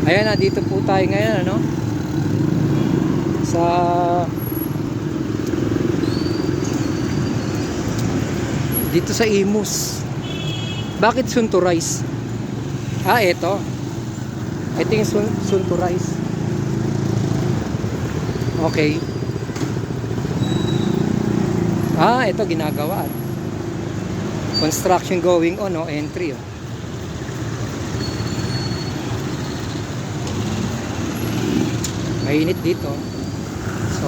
Ayan na, dito po tayo ngayon, ano? Sa dito sa Imus. Bakit Sunto Rice? Ah, eto. Ito yung Sunto Rice. Okay. Ah, ito ginagawa. Construction going on, oh, entry, oh. Mainit dito. So,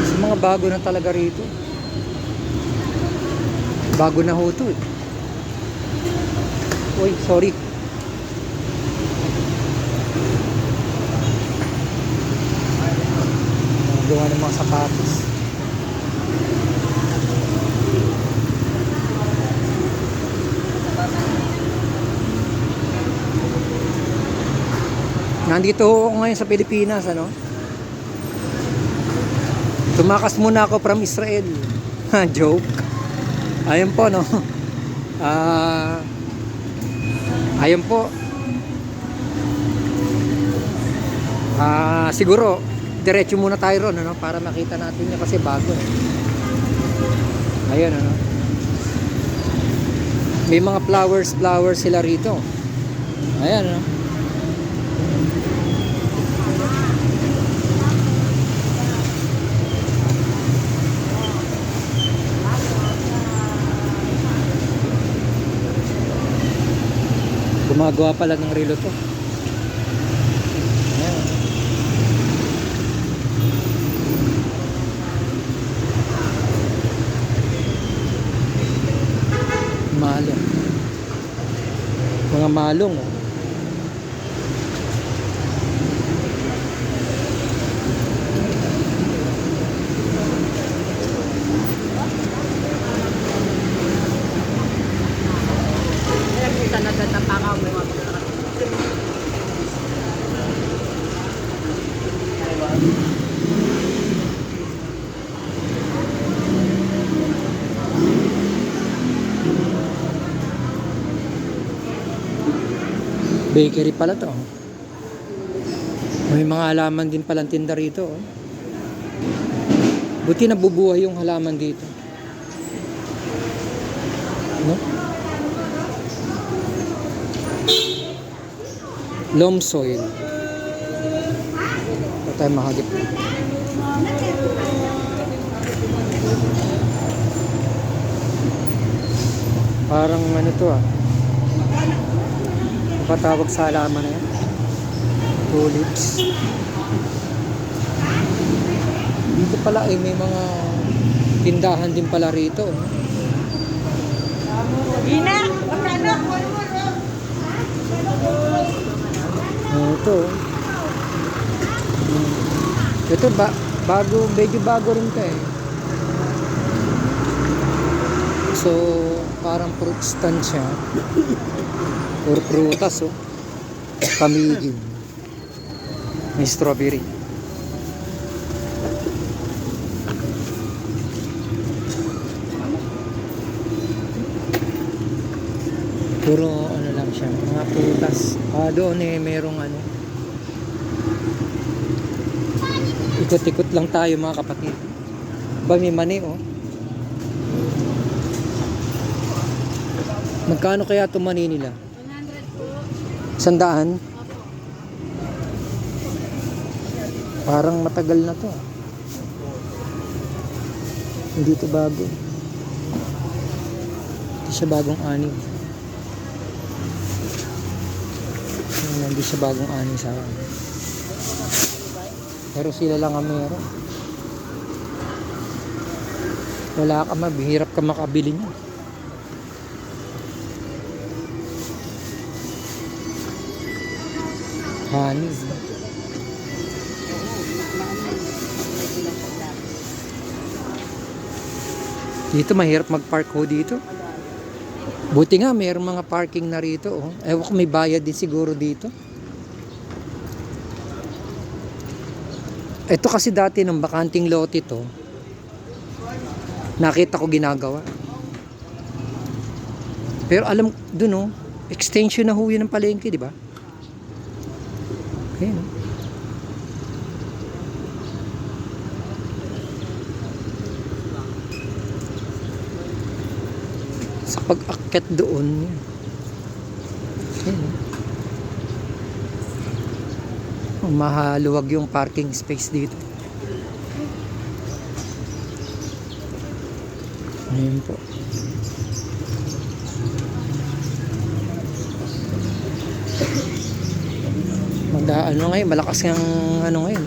sa mga bago na talaga rito. Bago na ho to, eh. Uy, sorry. Gawa ng mga sapatos. Nandito ako ngayon sa Pilipinas, ano? Tumakas muna ako from Israel. Ha, joke. Ayun po, no? Ayun po. Siguro diretso muna tayo ron, ano? Para makita natin niya kasi bago, eh. Ayun, ano? May mga flowers sila rito. Ayan, ano? Gumagawa pala ng relo to. Ayan. Malong. Mga malong, oh. Bakery pala to. May mga halaman din palang tinda rito, oh. Buti nabubuhay yung halaman dito, no? Loam soil. Ito tayo mahagip. Parang ano to, ah. Patawag sa halaman na yan. Tulips. Dito pala ay may mga tindahan din pala rito, no? Ito. Ito bago, medyo bago rin to, eh. So, parang fruit stand siya. Or prutas, oh. Kamigin. May strawberry. Puro ano lang siya, mga prutas. Doon eh merong ano. Ikot-ikot lang tayo, mga kapatid. Ba, may mani, oh. Magkano kaya itong mani nila? 100. Parang matagal na to. Hindi to bago. Hindi siya bagong ani. Hindi siya bagong ani sa akin. Pero sila lang ang meron. Wala ka, mahirap ka makabili niya. Honey. Dito mahirap mag-park ho dito. Buti nga mayroong mga parking na rito. Oh. Ewan ko may bayad din siguro dito. Ito kasi dati ng bakanting lote to. Nakita ko ginagawa. Pero alam dun oh, extension na ho yun ng palengke, di ba? Ayun oh. Sa pag-akyat doon yan. Ayun oh. Mahaluwag yung parking space dito. Ayun po. Ano ngayon, malakas ng ano ngayon.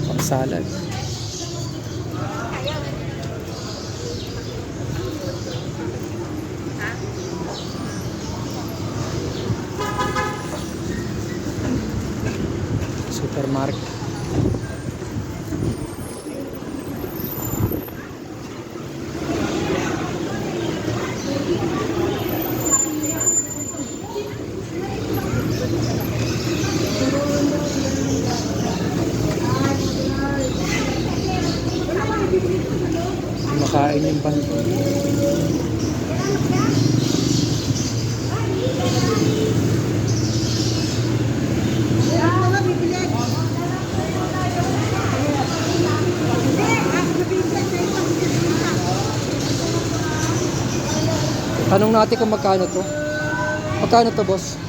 Pagsalad. Supermarket. Makain yung bangko. Tanong natin kung magkano to. Magkano to, boss?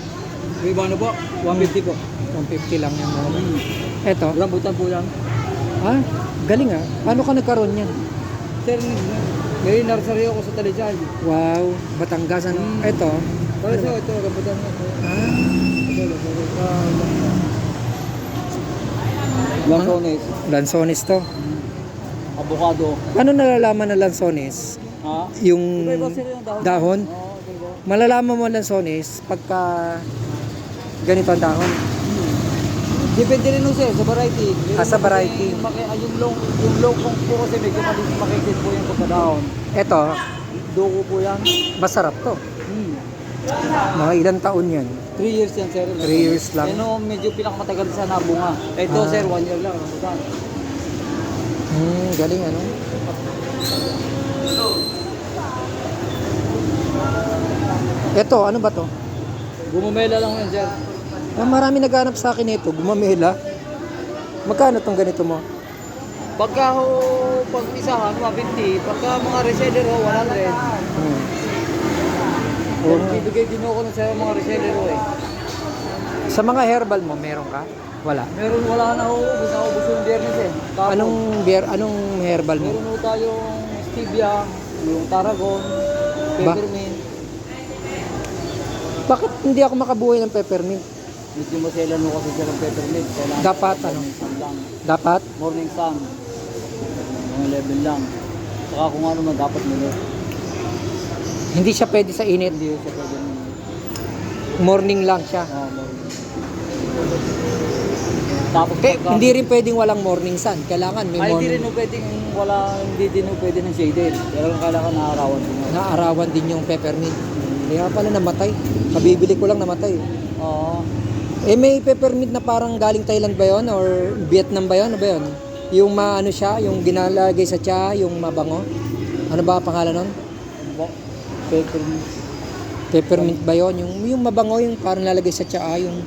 May ano po? 150 po. 150 lang yan. Eto. Rambutan po yan. Ah, galing ah. Paano ka nagkaroon yan? Sir, may nursery ako sa Talisay. Wow, Batangas ano? Eto. Para sa ito, rambutan mo. Ah, Lansones. lansones to. Avocado. Paano nalalaman na lansones? Ha? Yung Iba-iba sir yung dahon. dahon? Oo, iba. Malalaman mo lansones pagka ganito ang dahon. Depende rin nun sir, sa variety. Sa variety. Yung long kong po kasi medyo makikit po yung kapadahon. Eto, Duko po yan. masarap to. Mga ilang taon yan? 3 years yan sir. 3 years lang. Ano, medyo pinakamatagal sa nabunga. Ito Ah. sir, 1 year lang. Rambutan. Galing ano? Eto, ano ba to? Gumumela lang yan sir. Ah, marami naghanap sa akin ito, gumamela. Magkano tong ganito mo? Pagka ho, pag isahan, 150. Pagka mga reseller ho, 100. Oo. Bibigay din ako sa mga reseller ho eh. Sa mga herbal mo, meron ka? Wala. Meron wala na ho, gusto ako gusto yung biyernes eh. Tapos, Anong herbal mo? meron ho tayong stevia, yung tarragon, peppermint. Bakit hindi ako makabuhay ng peppermint? Medyo maselan ho kasi siya ng peppermint. Kailangan Dapat ano? morning sun lang. Dapat? Morning sun. Mga level lang. Saka kung ano man dapat mo. Hindi siya pwede sa init. Hindi ho siya pwede mo. Morning lang siya. Morning. Tapos Hindi rin pwedeng walang morning sun. Kailangan may hindi morning. rin ho pwedeng hindi din ho pwede ng shaded. Pero kailangan naarawan din ho. Naarawan din yung peppermint. Kaya pala namatay. Kabibili ko lang namatay. Oo. Eh may peppermint na parang galing Thailand ba yun? Or Vietnam ba yun? Ano ba yun? Yung maano siya, yung ginalagay sa tsa, yung mabango. Ano ba ang pangalan nun? Peppermint. Peppermint ba yun? Yung mabango, yung parang lalagay sa tsa, yung...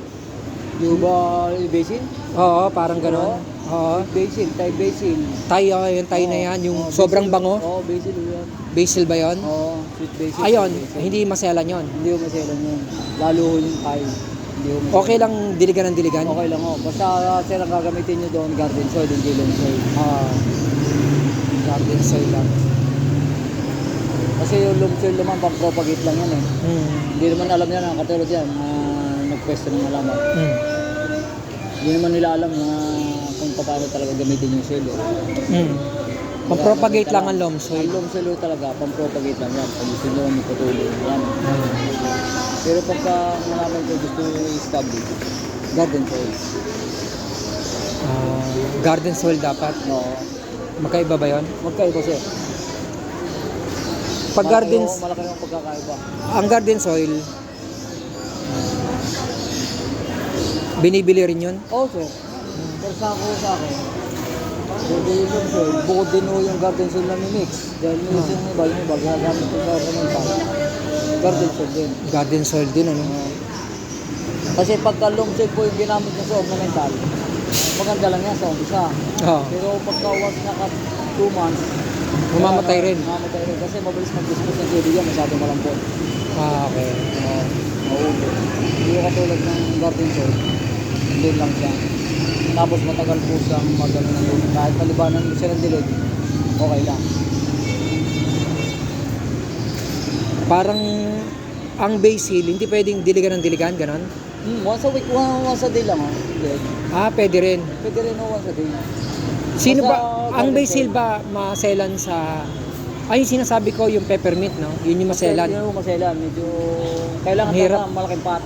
Yung ba basil? Oo, parang gano'n. Oo. Basil, Thai basil. Thai, yung Thai na yan, yung sobrang bango. Oo, basil yun. Basil ba yun? Oo, sweet basil. Ayun, sweet basil. hindi maselan yun. Hindi ko maselan yun. Lalo ho yung Thai. Hindi ko maselan. Okay lang diligan ng diligan? Okay lang ho. Basta sir ang gagamitin nyo doon, garden soil, hindi long soil. Garden soil lang. Kasi yung long soil naman, pang-propagate lang yan eh. Mm. Hindi naman alam yan, ang katulad yan, nagpwesto ng alaman. Mm. Hindi naman nila alam na kung paano talaga gamitin yung soil eh. Mm. Pang-propagate lang ang loam soil. Ang long soil talaga, pang-propagate lang yan. Kung gusto nyo magpatuloy, yan. Pero pagka malaman ko gusto i-establish, garden soil. Garden soil dapat. No. Magkaiba ba yun? Magkaiba siya. Pag gardens, Malaki yung pagkakaiba. ang garden soil, binibili rin yun? Oo, sir. Pero sa akin, garden soil, bukod din ho yung garden soil na mimix. Dahil minsan yung iba, ginagamit ko sa ornamental. Garden soil din. Garden soil din, ano? Kasi pagka long soil po yung ginamit niya sa ornamental, maganda lang yan sa umpisa. Oo. Pero pagka once naka 2 months, Mamamatay rin. Mamamatay rin kasi mabilis mag-dispose ng tubig yan, masyadong malambot. Okay. Mauubos. Hindi ko katulad ng garden soil. Doon lang siya. Tapos matagal po siyang magano ng tubig. Kahit palibanan mo siya ng dilig, okay lang. Parang ang basil, hindi pwedeng diligan ng diligan, ganon? Once a week, once a day lang. Dilig. Pwede rin. Pwede rin once a day. Sino Basta ba, ang garden basil soil. ba maselan sa, ay yung sinasabi ko yung peppermint, no? Yun yung maselan. Yun yung maselan. Medyo kailangan Ang hirap. talaga malaking pot.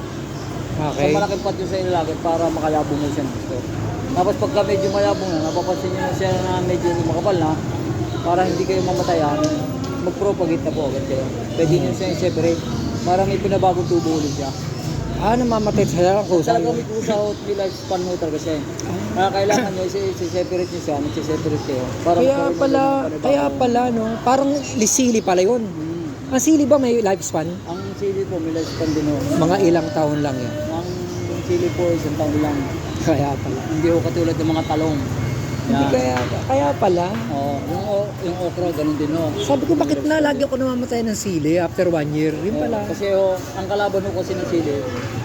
Okay. So malaking pot yung sa ilalagay para makayabong mo siya ng gusto. Tapos pagka medyo mayabong na, napapansin nyo na siya na medyo makapal na, para hindi kayo mamatayan, mag-propagate na po agad kayo. Pwede nyo siya i-separate para may pinabagong tubo ulit siya. Namamatay sa kusa. Talaga may kusa o may lifespan mo talaga siya. Kaya kailangan nyo i-separate nyo siya, mag-separate kayo. Para Kaya pala, no? Parang sili pala yun. Ang sili ba may lifespan? Ang sili po, may lifespan din o. Mga ilang taon lang yan. Ang sili po, 1 taon lang. Kaya pala. Hindi ko katulad ng mga talong. Hindi kaya pala. Yung okra, ganun din o. Sabi ko, bakit na lagi ako namamatay ng sili after 1 year? Yun pala. Kasi ang kalaban ko kasi ng sili,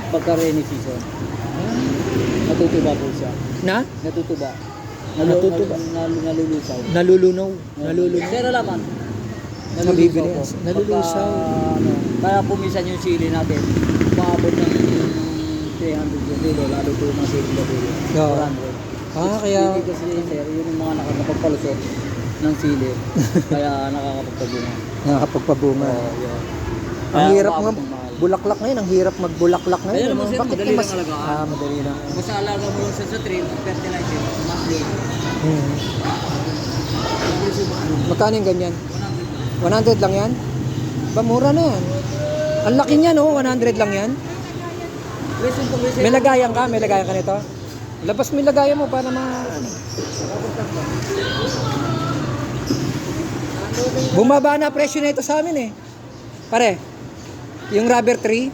pagka rainy season, natutuba po siya. Natutuba. Natutuba. Nalulusaw. Nalulunaw. Sir, alaman. Nabibili. po. Nalulusaw. Kaya pumisan yung sili natin, maabot ng 300 yung kilo, lalo po ng sili na kilo. Oo. 400. Kaya... Hindi kasi sir, yun yung mga nakapagpalusot ng sili, kaya nakakapagpabunga. Nakakapagpabunga. Yun. Ang Kaya hirap umabot nga, ng mahal. bulaklak ngayon, ang hirap magbulaklak ngayon. Kaya naman, ano? sir, Bakit madali mas... lang alagaan. Madali lang. Basta alaga mo lang siya sa tree, fertilizer, monthly. Magkano yung ganyan? 100 lang yan? Ba, mura na yan. Ang laki niya, no? 100 lang yan. May lagayan ka nito? Labas mo yung lagayan mo para ano. Bumaba na presyo nito sa amin eh. Pare, yung rubber tree,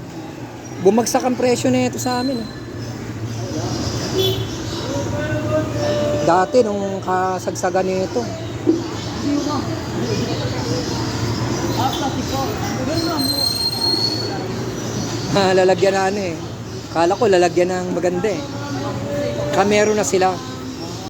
bumagsak ang presyo nito sa amin eh. Dati nung kasagsagan nito. Lalagyan na ano eh. Kala ko lalagyan ng maganda eh. Kamero na sila.